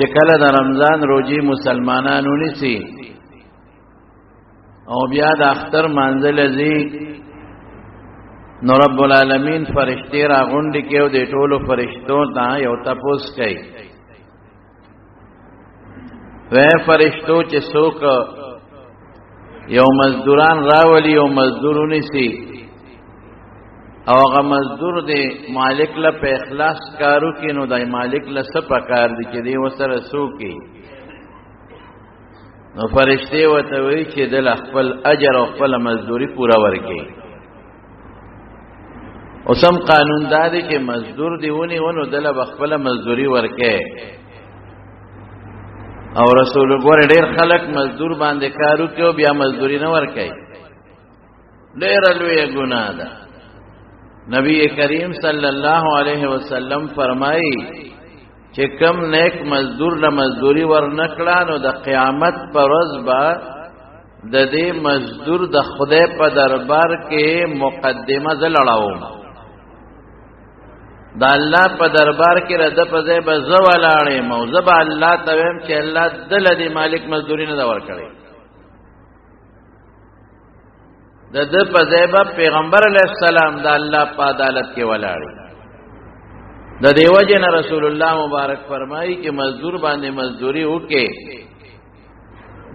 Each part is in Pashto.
چې کله د رمضان روزي مسلمانانو نیسي او بیا د اختر منزل ازي نو رب العالمین فرشتي را غونډي کې او د ټولو فرشتو ته یو تپوس کوي وې فرشتو چې څوک یو مزدوران راولي او مزدورونی سي او هغه مزدور دی مالک له په اخلاص کارو کې نو دای مالک له څه پکار دي چې دی وسره سوکي نو فرشتي وته وی چې د خپل اجر او خپل مزدوري پورا ورکړي اوسم قانون دا دی چې مزدور دیونی ونو دله خپل مزدوري ورکړي او رسول ګور ډېر خلک مزدور باندې کارو کې بیا مزدوري نه ورکړي ډېر لوی ګناه ده نبی کریم صلی الله علیه وسلم فرمایي چې کم نیک مزدور له مزدوری ورنکړه نو د قیامت پر ورځ به د دې مزدور د خدای په دربار کې مقدمه زلړاو د الله په دربار کې رد په ځای به زو ولاړې موزه به الله ته ویم چې الله دل دې مالک مزدوری نه ورکړي د د په ځای به پیغمبر علیه السلام د الله په عدالت کې ولاړې د دیو جن رسول الله مبارک فرمایي چې مزدور باندې مزدوری وکي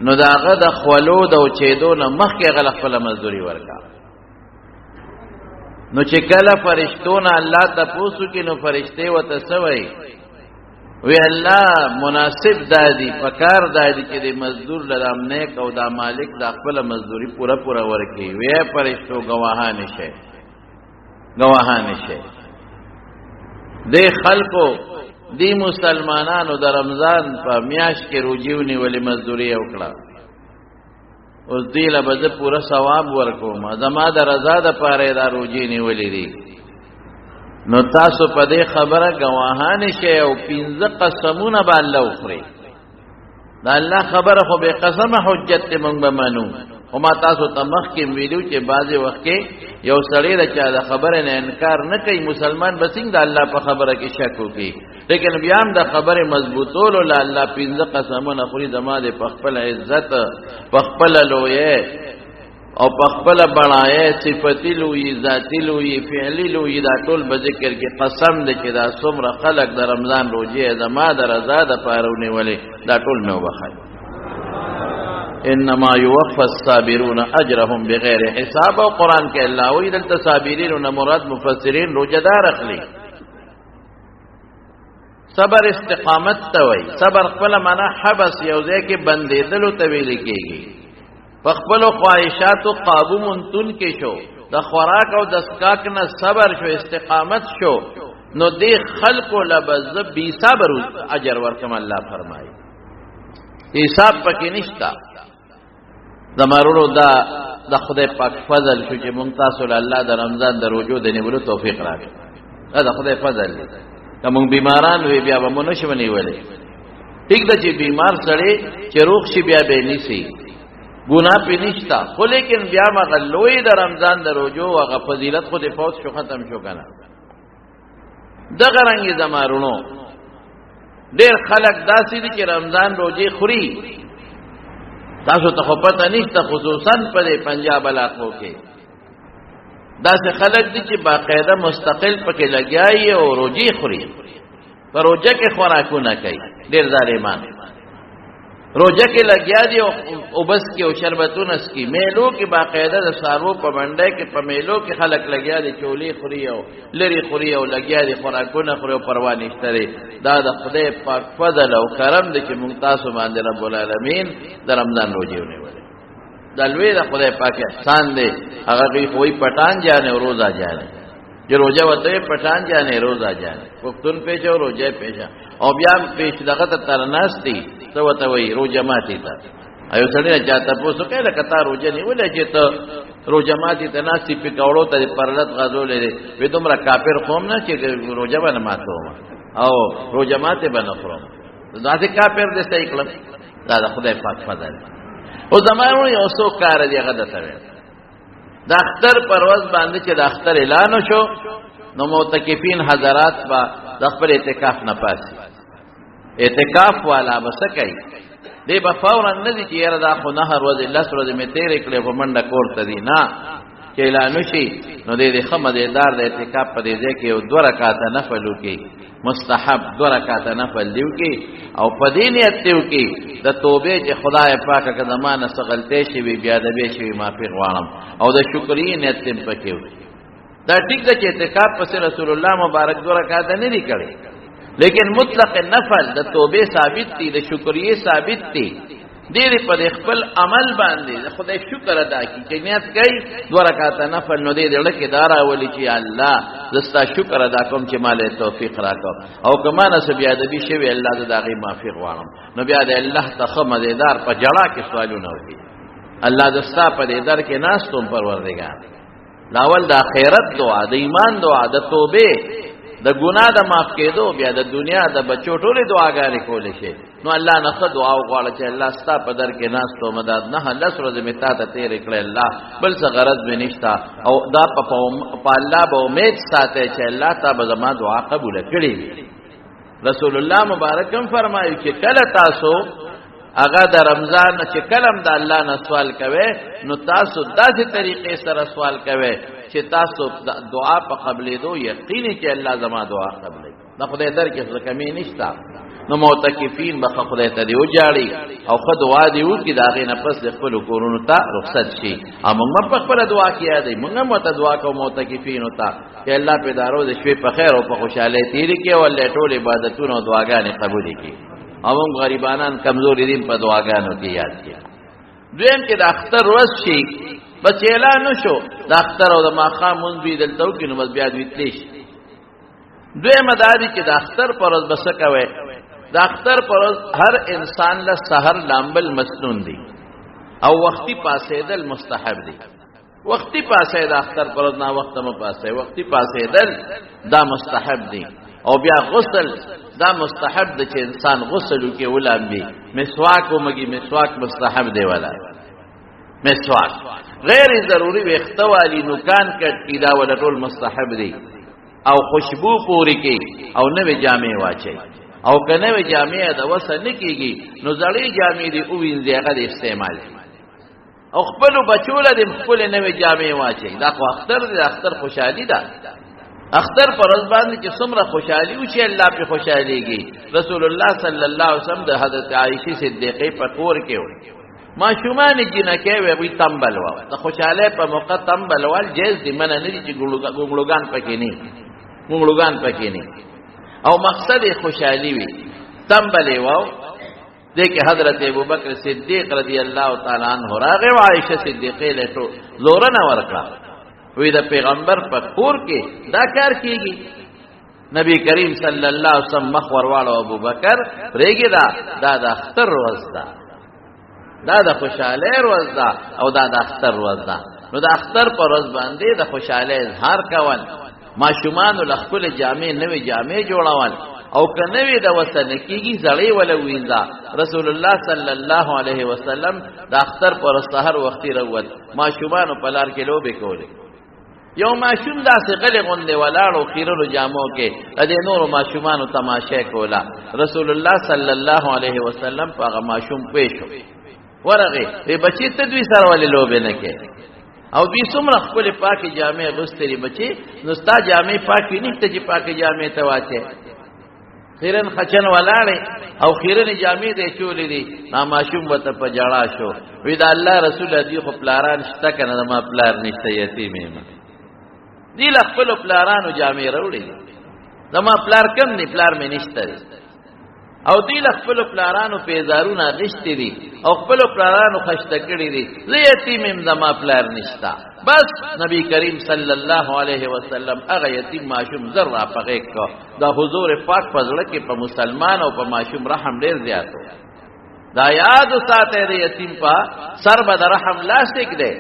نو داغه د خولو د اوچېدو نه مخکې غل خپل مزدوری ورکا نو چې کله فرشتونه الله تاسو کې نو فرشته وته سوي وی الله مناسب دادی پکار دادی چې د مزدور لرام نیک او د مالک د خپل مزدوری پورا ورکي وی فرشتو گواهان شه د خلکو دی مسلمانانو د رمضان په میاشت کې روزيونی ولې مزدوري وکړه اوس دی له به پورا ثواب ورکوم زما د رضا د پاره دا روزي نیولې دي نو تاسو په دې خبره گواهان شئ او 15 قسمونه به الله وخوري دا الله خبره خو به قسم حجت ته مونږ به مانو او ما تاسو ته مخ کې ویلو چې بعضی وخت کې یو سړی د چا د خبره نه انکار نه کوي مسلمان بسنګ د الله په خبره کې شک وکي لیکن بیا هم د خبره مضبوطول ول الله 15 قسمونه خوري زماده په خپل عزت په خپل لوی او په خپل بڼای صفتی لوی ذاتی لوی فعلی لوی دا ټول به ذکر کې قسم دې چې دا څومره خلق د رمضان روزه زماده رضا د پارونه ولې دا ټول نو بخای انما يوفى الصابرون اجرهم بغیر حساب او قران کې الله وی دلته صابرین او مراد مفسرین روزدار اخلي صبر استقامت ته وای صبر خپل معنا حبس یو ځای کې بندیدل او تویل کېږي په خپل خواهشات او قابو منتون کې شو د خوراک او د اسکاک نه صبر شو استقامت شو نو دې خلق لبز بي صبر اجر ورکم الله فرمایي حساب پکې نشتا زمارونو دا د خدای پاک فضل شو چې ممتاز الله د رمضان د روزو د نیولو توفیق راکړي دا خدای فضل دی کوم بیماران وی بیا به مونږ شو نیولې ټیک ده چې بیمار سره چې روغ شي بیا به نيسي ګناه پې نشتا خو لیکن بیا مغلوی د رمضان د روزو هغه فضیلت خو د فوت شو ختم شو کنه دغه رنګ زمارونو ډېر خلک داسې دي چې رمضان روزي خوري تاسو ته پته نشته خصوصا په پنجاب علاقو کې داسې خلک دي چې باقاعده مستقل پکې لګیاي او روزي خوري پر روزه کې خوراکونه کوي ډېر ظالمان روزه کې لګیا دي او بس کې او شربتونه سکي میلو کې باقاعده د سارو په منډه کې په میلو کې خلک لګیا دي چولې خوري او لری خوري او لګیا دي خوراکونه خوري او پروا نشته دا د خدای پاک فضل او کرم دي چې ممتاز باندې رب العالمین د رمضان روزيونه ولې د لوی د خدای پاک احسان دی هغه کوئی پټان جانے او روزه جانے جو روزه وته پټان جانے روزه جانے وختون پیچو روزه پیچا او بیا پیش دغه ترناس دي تو ته وی روزه ماتي تا ایو سړی چاته پوسو کله کتا روزه نیولې چې ته روزه ماتي ته ناسي پکوړو ته پرلط غزولې وې دومره کافر قوم نه چې روزه باندې ماتو او روزه ماته باندې خورم دا ځکه کافر دې صحیح کړم دا خدای پاک فضل او زمانو یو څو کار دی هغه دته د اختر پرواز باندې چې د اختر اعلان شو نو معتکفین حضرات با د خپل اعتکاف نه پاسي اعتکاف والا بس کوي دی به فورا نه دي چې یاره دا خو نهر ورځې لس ورځې مې تېرې کړې په منډه کور ته دي نه چې اعلان وشي نو دی ښه مزېدار د اعتکاف په دې ځای کې یو 2 رکعاته نفل وکړي مستحب 2 رکعاته نفل دی وکړي او په دې نیت دی وکړي د توبې چې خدای پاکه که زمانه څه غلطۍ شوي بیا ادبې شوي معافي غواړم او د شکرې نیت هم پکې وکړي دا ټیک ده چې اعتکاف پسې رسول الله مبارک 2 رکعاته نه دي کړي لیکن مطلق نفل د توبې ثابت دي د شکرې ثابت دي دې په خپل عمل باندې خدای شکر ادا کی چې نیت کوي 2 رکعاته نفل نو دې لکه دارا ولي چې الله زستا شکر ادا کوم چې مال توفیق راکړ او کما نس بیا د دې شوی الله د داغي معافي غواړم نو بیا د الله ته مزیدار په جړه کې سوالونه وکړي الله زستا په دې در کې ناس تم پروردگار لاول د آخرت دعا د ایمان دعا د توبه د ګناه د معاف کېدو بیا د دنیا د بچو ټولې دعاګانې کولې شي نو الله نه خو دعا وغواړه چې الله ستا په در کې ناس ته مدد نه لس ورځې مې تا ته تېرې کړې الله بل څه غرض مې نشته او دا په الله به امید ساتئ چې الله تا به زما دعا قبوله کړې رسول الله مبارک هم فرمایي چې کله تاسو هغه د رمضان چې کلم د الله نه سوال کوي نو تاسو داسې طریقې سره سوال کوي چې تاسو دعا په قبلېدو یقیني چې الله زما دعا قبلوي دا خدای در کې څه کمی نشته نو معتکفین به خدای ته دی وجاړي او خو دعا دی وکړي دا غي نه پس د خپل کورونو ته رخصت شي موږ په خپل دعا کې یادې موږ مت دعا کوو معتکفین ته چې الله په دارو د شپې په خیر او په خوشاله تیر کې ولې ټول عبادتونه او دعاګانې قبول کړي او موږ غریبانان کمزوري دین په دعاګانو کې یاد کړي دویم کې د اختر ورځ شي بس اعلان شو د اختر او د ماخام مونږ دوی دلته وکړو نو بس بیا دوی تلیش دویم دادی چې د اختر پر ورځ بس کوي د اختر پر ورځ هر انسان له سحر لامبل مسنون دي او وختي پاسېدل مستحب دي وختي پاسې د اختر پر ورځ نه وخت مو پاسې وختي پاسېدل دا مستحب دي او بیا غسل دا مستحب دی چې انسان غسل وکي ولامبي مسواک ومږي مسواک مستحب دی ولا مسواک غیر ضروری وختوالی نوکان کټ پیدا ولا ټول مستحب دی او خوشبو پوری کی او نوې جامې واچي او کنه وی جامې د وسه نکېږي نو زړې جامې دی او وینځي هغه د استعمال او خپل بچول د خپل نوې جامې واچي دا خو اختر دی اختر خوشحالي ده اختر پر ورځ باندې چې څومره خوشحالي او چې الله په خوشحاليږي رسول الله صلی الله علیه وسلم د حضرت عائشہ صدیقه په کور کې و ما شومان جنکه وی تنبل و د خوشاله په موقع تنبل ول جیز دی من نه دي چې ګړوګان پکې نه ګړوګان پکې نه او مقصد خوشحالي وي تنبل و دغه حضرت ابوبکر صدیق رضی الله تعالی عنہ راغه عائشہ صدیقه له تو زور نه ورکړه وی د پیغمبر په کور کې دا کار کیږي نبی کریم صلی الله علیه وسلم مخور والو ابوبکر ریګه دا د اختر ورځ ده دا د خوشاله ورځ ده او دا د اختر ورځ ده نو د اختر پر ورځ باندې د خوشاله اظهار کول ماشومان له خپل جامې نوې جامې جوړول او کنوې د وسنه کیږي زړې ولا وینځه رسول الله صلی الله علیه وسلم د اختر پر سحر وختي روت ماشومان په لار کې لوبې کولې یو ماشوم داسې غلې غونډې ولاړو خیرونو جامو کې د نورو ماشومانو تماشه کولا رسول الله صلی الله علیه وسلم په هغه ماشوم پېښو ورغه به بچی ته دوی سره ولې لوبې نه کې او دوی څومره خپل پاکي جامې غوستري بچي نو ستا جامې پاکي نشته چې پاکي جامې ته واچي خیرن خچن ولاړې او خیرن جامې دې چولې دي نا ماشوم وته په جړا شو وی دا الله رسول دې خو پلاران شته کنه ما پلار نشته یتیمې ما دی خپل پلارانو جامې وروړي زما پلار کم نه پلار مې نشته او دی خپل پلارانو پیزارونه غشتي دي او خپل پلارانو خشته کړي دي زه یتیم زما پلار نشتا بس نبی کریم صلی الله علیه وسلم هغه یتیم ماشوم زرا پغې کو دا حضور پاک فضل کې په مسلمان او په ماشوم رحم ډیر زیاتو دا یاد ساته دی یتیم په سر به رحم لاسک دی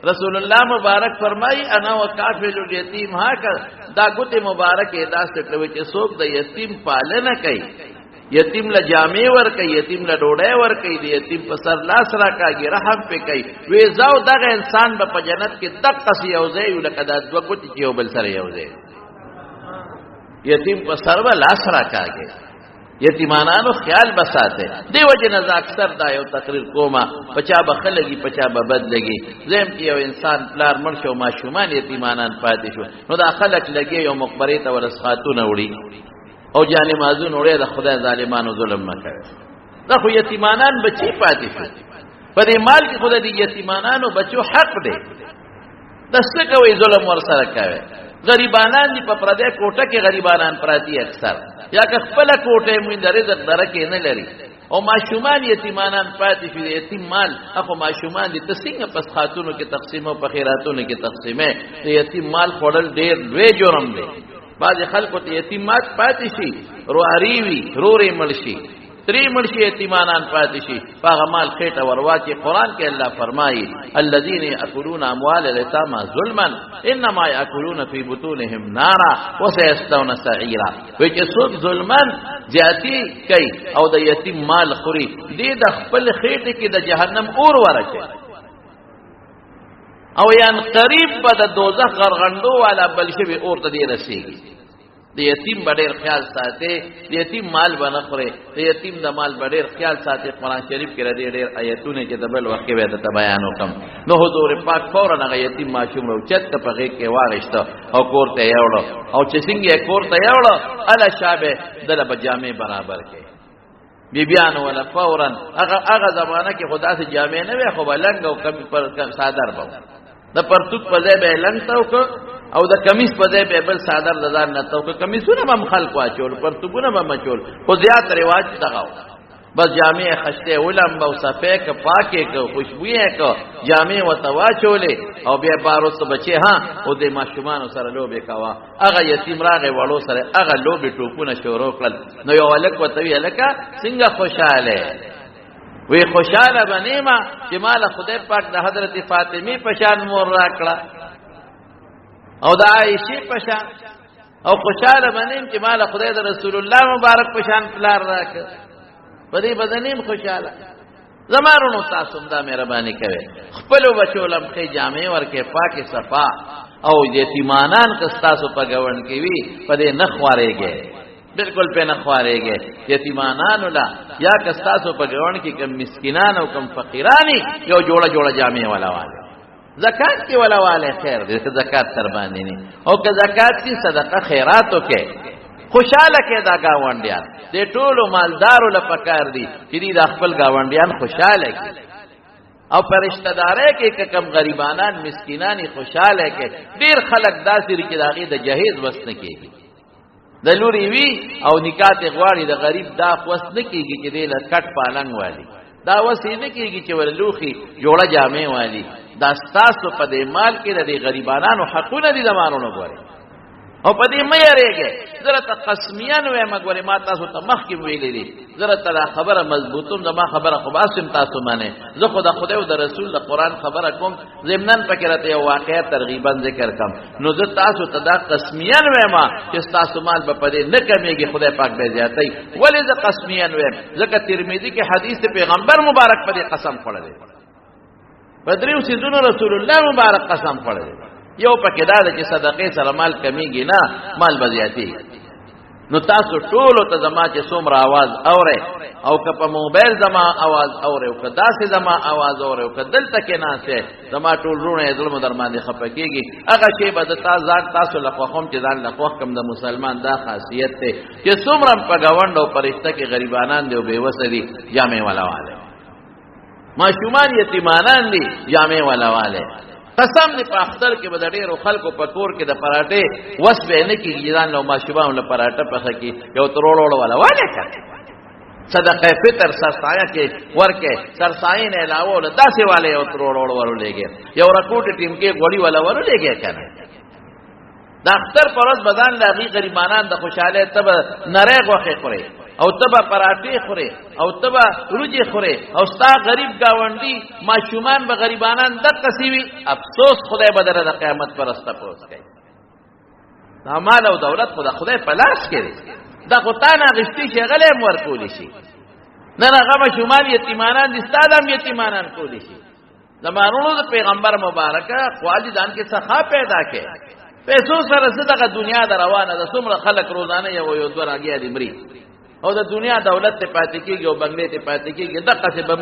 رسول الله مبارک فرمای انا وکافل الیتیم هاکه دا ګوت مبارک ادا ستوي چې څوک د یتیم پالنه کوي یتیم له جامې ور کوي یتیم له ډوډۍ ور کوي د یتیم په سر لاس راکاږي رحم په کوي وې زاو دغه انسان په جنت کې دقه سی یوځي ولکه دا دوه ګوت چې یو بل سره یوځي یتیم په سر لاس راکاږي یتیمانانو خیال بساته. دیو جن اکثر دا یو تقریر کوما پچا بخلګي پچا ببد لګي زم کې یو انسان پلار مړ شو ماشومان یتیمانان پاتې شو نو دا خلک لګي یو مقبره ته ورسخاتونه وړي او جانې مازون وړي د خدای ظالمانو ظلم مکړي. دا خو یتیمانان بچي پاتې شو په دې مال کې خدای دې یتیمانانو بچو حق دی. دسته کوي ظلم ور سره کوي. غریبانان دي په پردې کوټه کې غریبانان پراتی اکثر یا که خپل کوټه مې د رزق درکې نه لري او ماشومان یتیمانان پاتې شي. یتیم مال اخو ماشومان دي تسنګ پس خاتونو کې تقسیم او په خیراتونو کې تقسیمه. یتیم مال خورل ډېر لوی جرم دی. بعض خلکو ته یتیمات پاتې شي رواري وي رورې ملشي تری مرشی یتیمانان پاتې شي هغه مال خېټه ورواچي. قران کې الله فرمایي الذين ياكلون اموال اليتامى ظلما انما ياكلون في بطونهم نارا وسيصلون سعيرا. وچ څوک ظلمن زیاتی کوي او د یتیم مال خوري دې د خپل خېټه کې د جهنم اور ورچي او یان قریب به د دوزخ غرغندو والا بلشوي اور ته دی رسیږي. د یتیم بډیر خیال ساتي د یتیم مال باندې خوري د یتیم د مال بډیر خیال ساتي. قران شریف کې ردی ډیر آیتونه چې د بل وخت به د بیان وکم نو حضور پاک فورا هغه یتیم ماشوم او چت په غي کې وارشته او کور ته یوړو او چې څنګه کور ته یوړو الا شابه دله بجامه برابر کې بیبیان ولا فورا هغه زمانہ کې خدا سے جامع نه وي خو بلنګ او کم پر صادر بو د پرتوک په ځای به لنګ تاو او د کمیس په ځای به بل صادر دزار نه تاو کمیسونه هم خلق واچول پرتوګونه به مچول خو زیات رواج دغاو بس جامع خشته ولم او صفه ک پاکه ک خوشبوئه ک جامع وتواچولې او بیا باروس بچي ها او د ماشومان سره لوبه کوا هغه یتیم راغه وړو سره هغه لوبه ټوپونه شروع کړل نو یو الک وتوی الکا څنګه خوشاله وی خوشاله بنیما چې مال خدای پاک د حضرت فاطمه پشان مور راکړه او د عائشه پشان او خوشاله بنیم چې مال خدای د رسول الله مبارک پشان پلار راکړه پدې بدنیم خوشاله. زمارونو تاسو دا مهرباني کوي خپل بچو لمخې جامع ورکه پاکه صفا او یتیمانان کستاسو په گاون کې وی پدې نخوارېږي بالکل په نخوارېږي. یتیمانان ولا یا کستاسو په گاون کې کم مسکینان او کم فقیرانی یو جوړه جامع والا والے زکات کې والا والے خیر دې زکات تر باندې نه او که زکات کی صدقه خیراتو کې خوشاله کې دا گاونډیان دې ټولو مالدارو لپاره دي چې دې د خپل گاونډیان خوشاله کې او پرشتہ دارې کې کم غریبانان مسکینانی خوشاله کې ډیر خلک داسې چې داغي د جهیز وسنه کېږي د لوري وی او نکات غواړي د غریب دا وسنه کېږي چې دې لکټ پالنګ والی دا وسینه کېږي چې ولوخي جوړه جامع والی دا ستاسو په دې مال کې د غریبانو حقونه دي زمانونو غواړي او په دې مې یریږي زره ته قسمیان وې مګورې ما تاسو ته مخکې ویلې دي زره ته خبره مضبوطوم زما خبره خو باسم تاسو باندې زه خو د خدای او د رسول د قران خبره کوم ضمنن فکرته یو واقعیا ترغیبا ذکر کم نو زه تاسو ته دا قسمیان وې ما چې تاسو مال به په دې نه کمیږي خدای پاک به زیاتای ولې زه قسمیان وې ځکه ترمذی کې حدیث پیغمبر مبارک په دې قسم خوړل بدریو سيزونو رسول الله مبارک قسم خوړل یو پکې دا چې صدقې سره مال کمیږي نه مال بزیاتی. نو تاسو ټول ته زما چې څومره आवाज اوري او که په موبایل زما आवाज اوري او که داسې زما आवाज اوري او که دلته کې ناسه زما ټول رونه ظلم در باندې خپکیږي هغه شی به تاسو لخوا هم چې ځان لخوا کم د مسلمان دا خاصیت ته چې څومره په گاوند او پرشته کې غریبانان دی او بیوسه دي جامع والا والے ماشومان یتیمانان دي جامع والا والے قسم نه په اختر کې به ډېرو خلکو په کور کې د پراټې وس به نه کېږي ځان له ماشومان له پراټه پخه کې یو تروړو والا والے کړي صدقه فطر سرسایه کې ورکه سرسایه نه علاوه له داسې والے یو تروړو ورولېږي یو رکوټ ټیم کې غوړی والا ورولېږي کنه د اختر پرز بدن لاغي غریبانان د خوشاله تب نره غوخه خوري او تبا پراټې خوري او تبا روجي خوري او ستا غریب گاونډي ماشومان به غریبانان د قصيوي افسوس خدای بدره د قیامت پر استه پوس کوي دا مال او دولت خدای په لاس کې دا غتانه غشتي شغله مور کولی شي نه هغه ماشومان یتیمانان دي ستادم یتیمانان کولی شي زمانونو د پیغمبر مبارکه خواجه ځان کې سخا پیدا کړي پیسو سره صدقه دنیا د روانه د څومره خلک روزانه یو دوه راګیا دي مري او د دنیا دولت ته پاتې کیږي او بنگلې ته پاتې کیږي دغه څه به